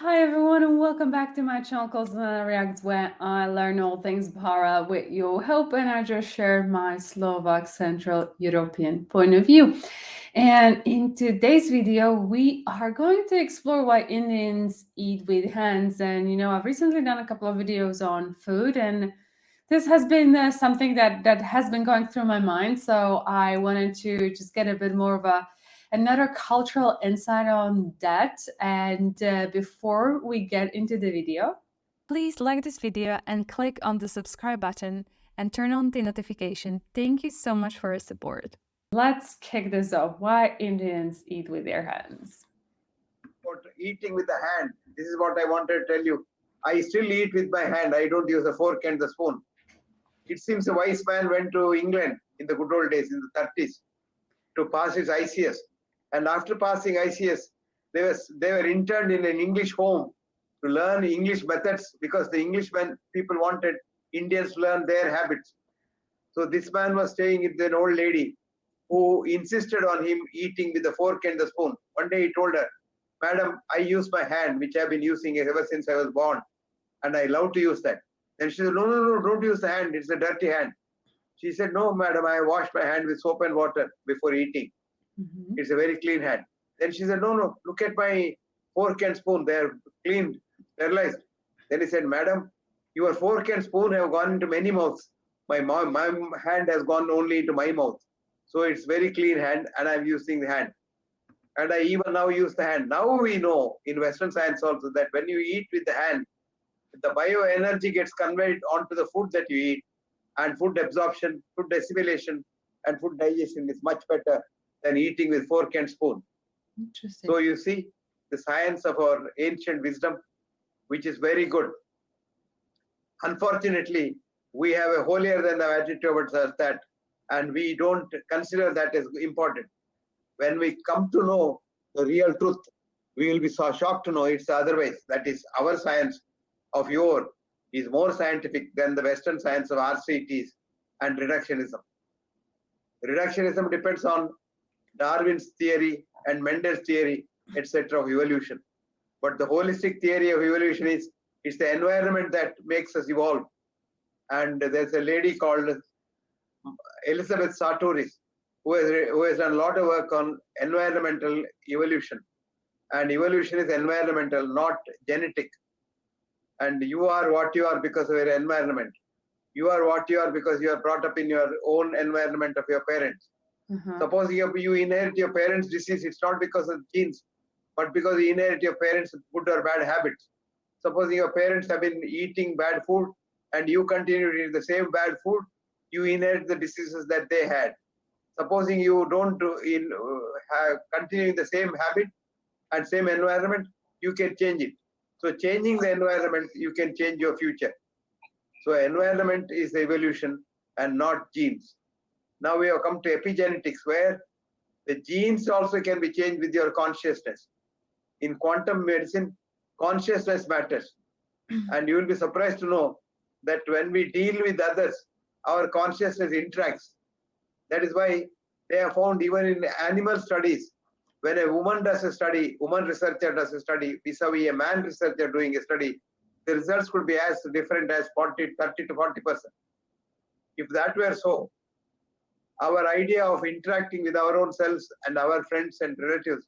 Hi everyone and welcome back to my channel called zuzanareacts, where I learn all things para with your help, and I just share my Slovak Central European point of view. And in today's video we are going to explore why Indians eat with hands. And I've recently done a couple of videos on food, and this has been something that has been going through my mind, so I wanted to just get a bit more of another cultural insight on that. And before we get into the video, please like this video and click on the subscribe button and turn on the notification. Thank you so much for your support. Let's kick this off. Why Indians eat with their hands? Eating with the hand. This is what I wanted to tell you. I still eat with my hand. I don't use the fork and the spoon. It seems a wise man went to England in the good old days, in the 30s, to pass his ICS. And after passing ICS, they were interned in an English home to learn English methods, because the Englishmen, people wanted Indians to learn their habits. So this man was staying with an old lady who insisted on him eating with the fork and the spoon. One day he told her, "Madam, I use my hand, which I've been using ever since I was born, and I love to use that." Then she said, "No, no, no, don't use the hand. It's a dirty hand." She said, "No, madam, I wash my hand with soap and water before eating. It's a very clean hand." Then she said, "No, no, look at my fork and spoon. They're cleaned, sterilized." Then he said, "Madam, your fork and spoon have gone into many mouths. My hand has gone only into my mouth. So it's very clean hand, and I'm using the hand. And I even now use the hand." Now we know in Western science also that when you eat with the hand, the bioenergy gets conveyed onto the food that you eat, and food absorption, food assimilation, and food digestion is much better than eating with fork and spoon. Interesting. So you see the science of our ancient wisdom, which is very good. Unfortunately, we have a holier than thou attitude towards that, and we don't consider that as important. When we come to know the real truth, we will be so shocked to know it's the other way. That is, our science of yore is more scientific than the Western science of RCTs and reductionism. Reductionism depends on Darwin's theory and Mendel's theory, etc., of evolution. But the holistic theory of evolution is it's the environment that makes us evolve. And there's a lady called Elizabeth Sartoris, who has done a lot of work on environmental evolution. And evolution is environmental, not genetic. And you are what you are because of your environment. You are what you are because you are brought up in your own environment of your parents. Suppose you inherit your parents' disease, it's not because of genes, but because you inherit your parents' good or bad habits. Suppose your parents have been eating bad food and you continue to eat the same bad food, you inherit the diseases that they had. Supposing you don't continue the same habit and same environment, you can change it. So changing the environment, you can change your future. So environment is evolution and not genes. Now we have come to epigenetics, where the genes also can be changed with your consciousness. In quantum medicine, consciousness matters. And you will be surprised to know that when we deal with others, our consciousness interacts. That is why they have found even in animal studies, when a woman does a study, woman researcher does a study, vis-a-vis a man researcher doing a study, the results could be as different as 30 to 40%. If that were so, our idea of interacting with our own selves and our friends and relatives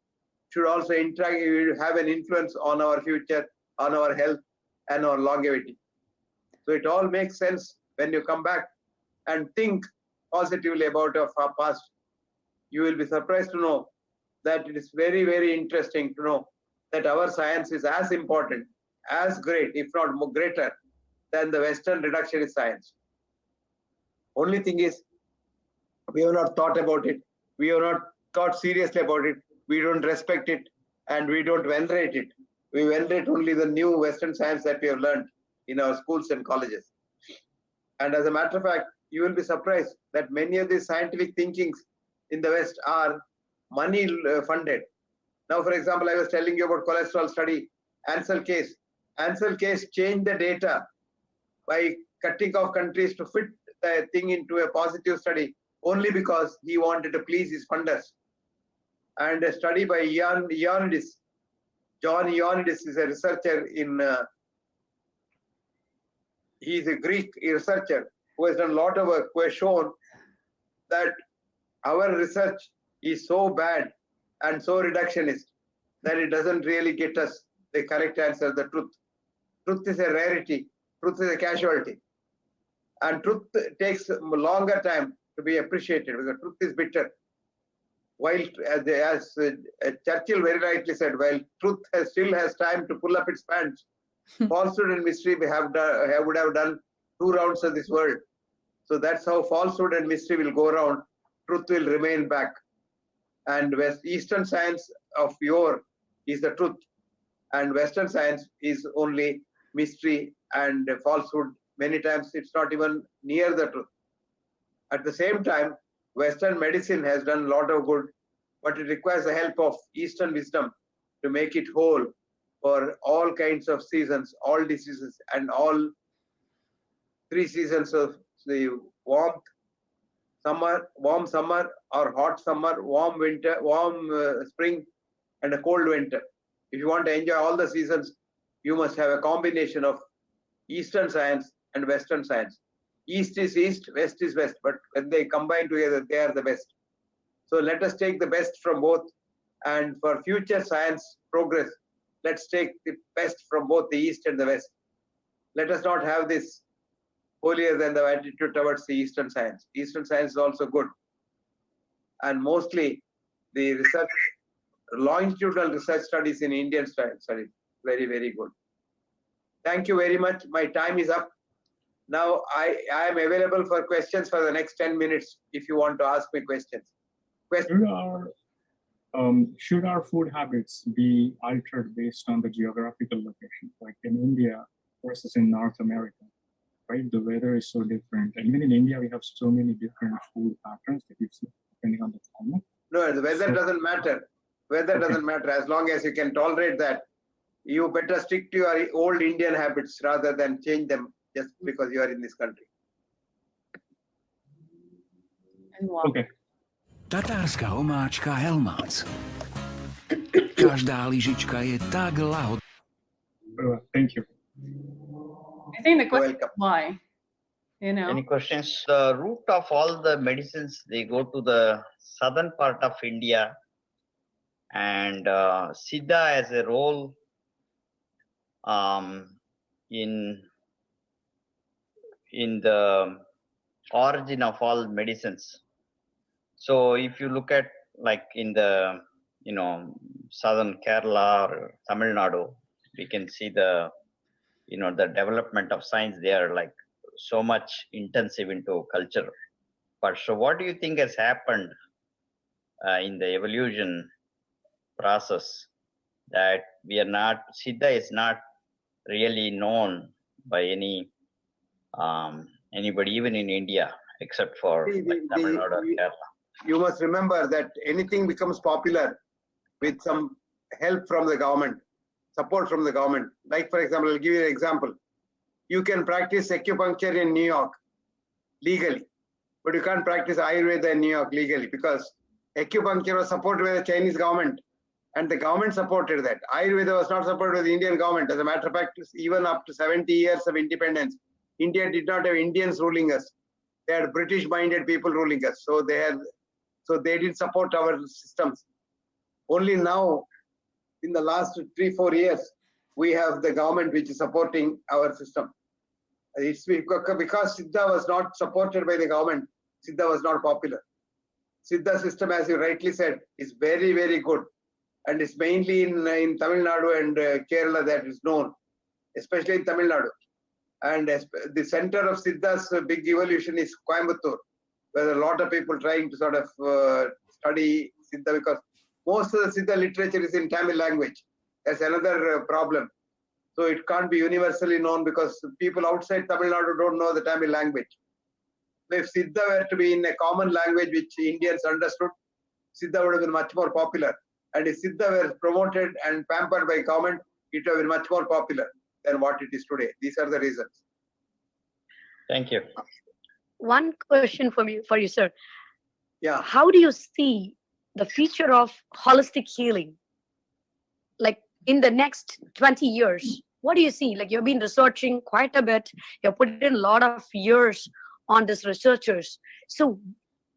should also have an influence on our future, on our health, and our longevity. So it all makes sense when you come back and think positively about our past. You will be surprised to know that it is very, very interesting to know that our science is as important, as great, if not more greater, than the Western reductionist science. Only thing is, we have not thought about it. We have not thought seriously about it. We don't respect it, and we don't venerate it. We venerate only the new Western science that we have learned in our schools and colleges. And as a matter of fact, you will be surprised that many of these scientific thinkings in the West are money funded. Now, for example, I was telling you about cholesterol study, Ansel case. Ansel case changed the data by cutting off countries to fit the thing into a positive study only because he wanted to please his funders. And a study by Ioannidis John Ioannidis is a researcher in, he is a Greek researcher who has done a lot of work, who has shown that our research is so bad and so reductionist that it doesn't really get us the correct answer, the truth. Truth is a rarity, truth is a casualty. And truth takes a longer time to be appreciated because truth is bitter. While, as Churchill very rightly said, while truth still has time to pull up its pants, falsehood and mystery would have done 2 rounds of this world. So that's how falsehood and mystery will go around. Truth will remain back. And Eastern science of yore is the truth. And Western science is only mystery and falsehood. Many times it's not even near the truth. At the same time, Western medicine has done a lot of good, but it requires the help of Eastern wisdom to make it whole for all kinds of seasons, all diseases, and all 3 seasons of the warm summer or hot summer, warm winter, warm spring, and a cold winter. If you want to enjoy all the seasons, you must have a combination of Eastern science and Western science. East is East, West is West, but when they combine together, they are the best. So let us take the best from both, and for future science progress, let's take the best from both the East and the West. Let us not have this holier than thou attitude towards the Eastern science. Eastern science is also good. And mostly the research, longitudinal research studies in Indian studies, very, very good. Thank you very much. My time is up. Now I am available for questions for the next 10 minutes if you want to ask me questions. Should our food habits be altered based on the geographical location, like in India versus in North America? Right, the weather is so different, and even in India we have so many different food patterns that you see depending on the climate. No, the weather doesn't matter. Weather doesn't matter as long as you can tolerate that. You better stick to your old Indian habits rather than change them just because you are in this country. Okay. Tatárska omáčka Helmans. Každá lyžička je tak lahodná. Thank you. I think the question is why, you know. Any questions? The root of all the medicines, they go to the southern part of India, and Sida has a role in the origin of all medicines. So if you look at like in the southern Kerala or Tamil Nadu, we can see the the development of science there, like so much intensive into culture. But so what do you think has happened in the evolution process that we are not, Sida is not really known by anybody, even in India, except for like Tamil Nadu or Kerala? You must remember that anything becomes popular with some help from the government, support from the government. Like, for example, I'll give you an example. You can practice acupuncture in New York legally, but you can't practice Ayurveda in New York legally because acupuncture was supported by the Chinese government and the government supported that. Ayurveda was not supported by the Indian government. As a matter of fact, even up to 70 years of independence, India did not have Indians ruling us. They had British-minded people ruling us. So they didn't support our systems. Only now, in the last 3-4 years, we have the government which is supporting our system. It's because Siddha was not supported by the government, Siddha was not popular. Siddha system, as you rightly said, is very, very good. And it's mainly in Tamil Nadu and Kerala that is known, especially in Tamil Nadu. And the center of Siddha's big evolution is Coimbatore, where there are a lot of people trying to sort of study Siddha because most of the Siddha literature is in Tamil language. That's another problem. So it can't be universally known because people outside Tamil Nadu don't know the Tamil language. If Siddha were to be in a common language which Indians understood, Siddha would have been much more popular. And if Siddha were promoted and pampered by government, it would have been much more popular than what it is today. These are the reasons. Thank you. One question for you, sir. Yeah. How do you see the future of holistic healing? Like in the next 20 years? What do you see? Like, you've been researching quite a bit. You've put in a lot of years on this researchers. So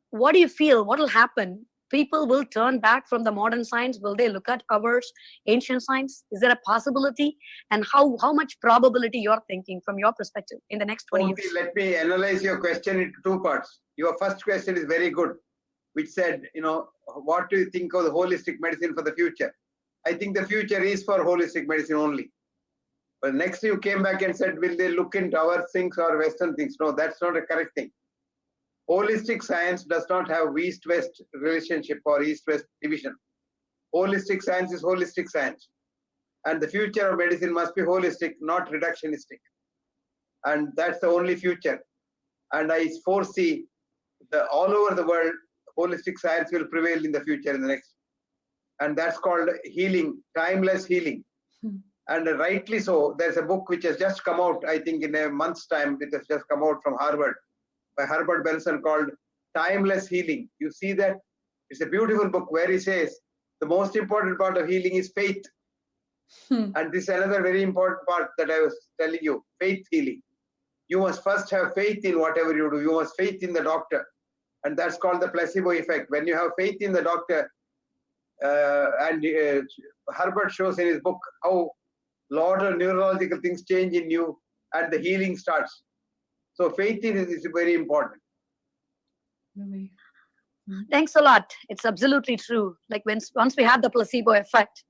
what do you feel? What will happen? People will turn back from the modern science. Will they look at ours, ancient science? Is there a possibility? And how much probability you're thinking from your perspective in the next 20 Okay, years? let me analyze your question into two parts. Your first question is very good, which said, what do you think of the holistic medicine for the future? I think the future is for holistic medicine only. But next you came back and said, will they look into our things or Western things? No, that's not a correct thing. Holistic science does not have East-West relationship or East-West division. Holistic science is holistic science. And the future of medicine must be holistic, not reductionistic. And that's the only future. And I foresee all over the world, holistic science will prevail in the future in the next. And that's called healing, timeless healing. And rightly so. There's a book which has just come out, I think in a month's time, it has just come out from Harvard, by Herbert Benson, called Timeless Healing. You see that? It's a beautiful book where he says, the most important part of healing is faith. And this is another very important part that I was telling you, faith healing. You must first have faith in whatever you do. You must faith in the doctor. And that's called the placebo effect. When you have faith in the doctor, Herbert shows in his book how a lot of neurological things change in you and the healing starts. So faith is very important. Really. Thanks a lot. It's absolutely true. Like, once we have the placebo effect,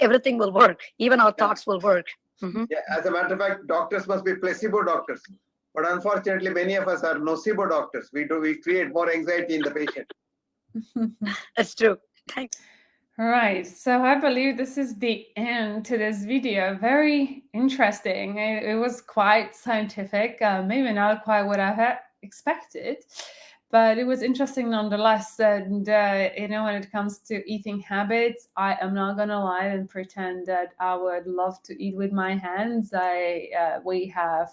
everything will work. Even our thoughts will work. Yeah, as a matter of fact, doctors must be placebo doctors. But unfortunately, many of us are nocebo doctors. We create more anxiety in the patient. That's true. Thanks. All right, so I believe this is the end to this video. Very interesting. It was quite scientific, maybe not quite what I had expected, but it was interesting nonetheless. And when it comes to eating habits, I am not gonna lie and pretend that I would love to eat with my hands. We have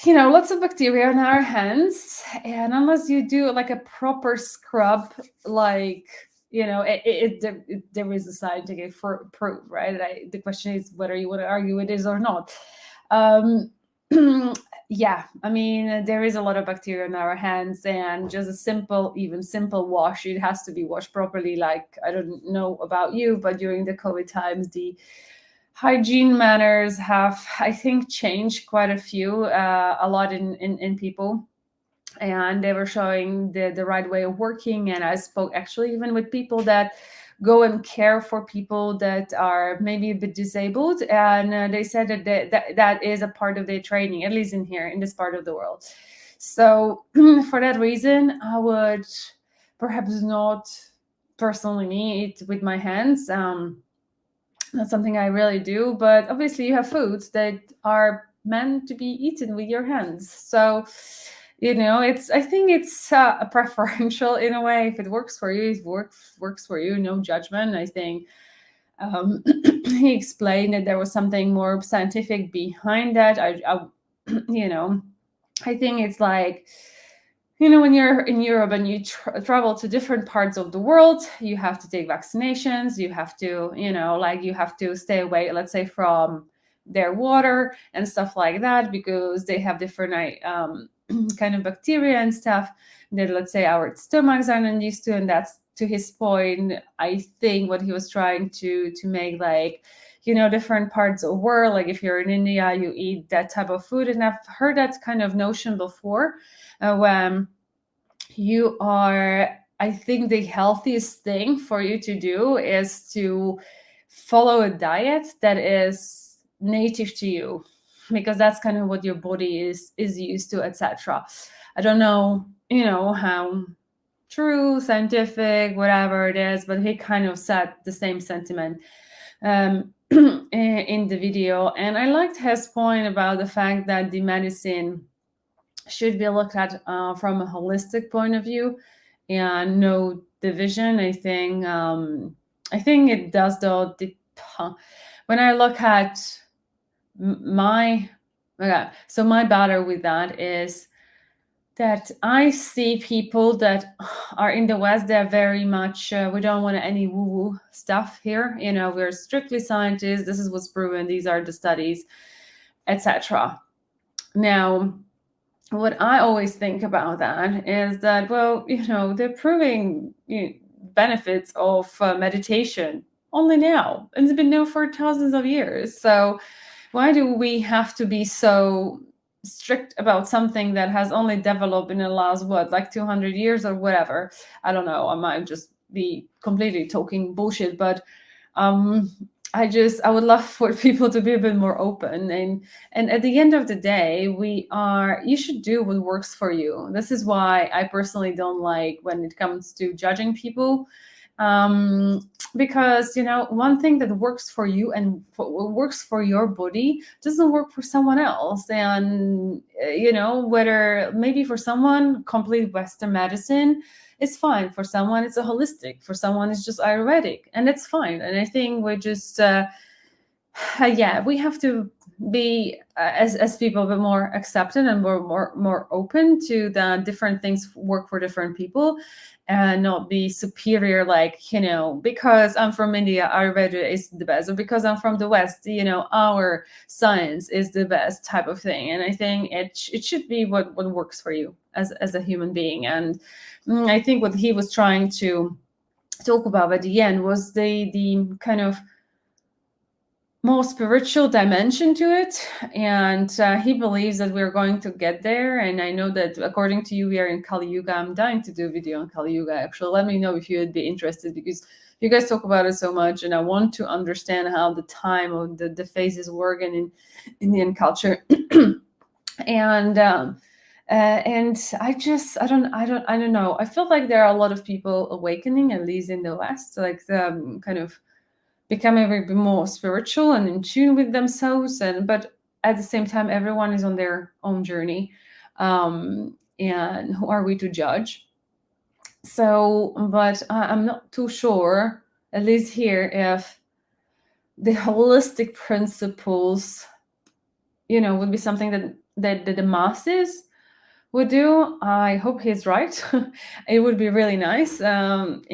lots of bacteria in our hands, and unless you do like a proper scrub, like there is a scientific proof, right? The question is whether you want to argue it is or not. Yeah, I mean, there is a lot of bacteria in our hands, and just a simple wash, it has to be washed properly. Like, I don't know about you, but during the COVID times, the hygiene manners have, I think, changed quite a lot in people. And they were showing the right way of working. And I spoke actually even with people that go and care for people that are maybe a bit disabled. And they said that is a part of their training, at least in this part of the world. So for that reason, I would perhaps not personally eat with my hands. That's something I really do. But obviously you have foods that are meant to be eaten with your hands. So I think it's a preferential in a way. If it works for you, it works for you. No judgment. I think he explained that there was something more scientific behind that. I think it's like, when you're in Europe and you travel to different parts of the world, you have to take vaccinations. You have to, you have to stay away, let's say, from their water and stuff like that, because they have different kind of bacteria and stuff that, let's say, our stomachs are not used to. And that's, to his point, I think what he was trying to make, like, different parts of the world. Like, if you're in India, you eat that type of food. And I've heard that kind of notion before, when you are, I think the healthiest thing for you to do is to follow a diet that is native to you, because that's kind of what your body is used to, etc. I don't know, how true, scientific, whatever it is, but he kind of said the same sentiment in the video. And I liked his point about the fact that the medicine should be looked at from a holistic point of view and no division. I think it does, though. When I look at my battle with that is, that I see people that are in the West, they're very much, we don't want any woo-woo stuff here. You know, we're strictly scientists. This is what's proven. These are the studies, etc. Now, what I always think about that is that, well, you know, they're proving benefits of meditation only now. And it's been known for thousands of years. So why do we have to be so strict about something that has only developed in the last, what, like 200 years or whatever? I don't know. I might just be completely talking bullshit, but I would love for people to be a bit more open. And at the end of the day, you should do what works for you. This is why I personally don't like when it comes to judging people. Because, you know, one thing that works for you and what works for your body doesn't work for someone else. And, you know, whether maybe for someone, complete Western medicine is fine. For someone, it's a holistic. For someone, it's just Ayurvedic. And it's fine. And I think we just, we have to be, as people, a bit more accepted and more open to the different things work for different people, and not be superior, like, you know, because I'm from India, Ayurveda is the best, or because I'm from the West, you know, our science is the best type of thing. And I think it should be what works for you as a human being. And I think what he was trying to talk about at the end was the kind of more spiritual dimension to it. And he believes that we're going to get there. And I know that according to you, we are in Kali Yuga. I'm dying to do a video on Kali Yuga. Actually, let me know if you would be interested, because you guys talk about it so much, and I want to understand how the time of the phases work in Indian culture. And I don't know. I feel like there are a lot of people awakening, at least in the West, like the kind of becoming a bit more spiritual and in tune with themselves. But at the same time, everyone is on their own journey. And who are we to judge? So, but I'm not too sure, at least here, if the holistic principles, you know, would be something that the masses would do. I hope he's right. It would be really nice. But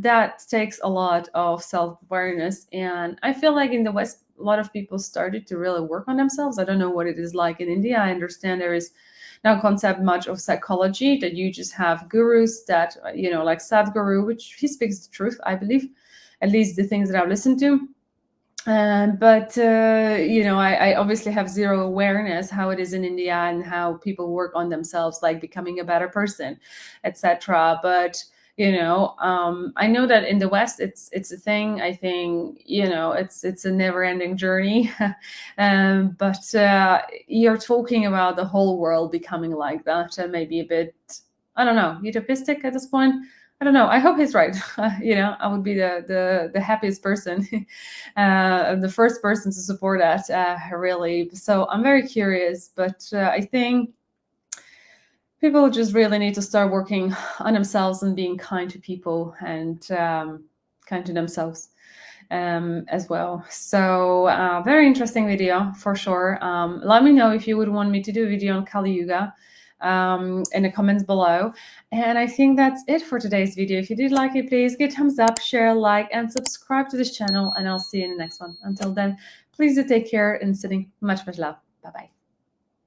that takes a lot of self-awareness. And I feel like in the West, a lot of people started to really work on themselves. I don't know what it is like in India. I understand there is no concept much of psychology, that you just have gurus that, you know, like Sadhguru, which he speaks the truth, I believe, at least the things that I've listened to. But you know, I obviously have zero awareness how it is in India and how people work on themselves, like becoming a better person, etc. But you know, I know that in the West, it's a thing. I think, you know, it's a never-ending journey. But you're talking about the whole world becoming like that, and maybe a bit, I don't know, utopistic at this point. I don't know. I hope he's right. You know, I would be the happiest person, the first person to support that, really. So I'm very curious, but I think people just really need to start working on themselves and being kind to people, and kind to themselves as well. So very interesting video for sure. Let me know if you would want me to do a video on Kali Yuga in the comments below. And I think that's it for today's video. If you did like it, please give a thumbs up, share, like, and subscribe to this channel, and I'll see you in the next one. Until then, please do take care and sending much love. Bye-bye.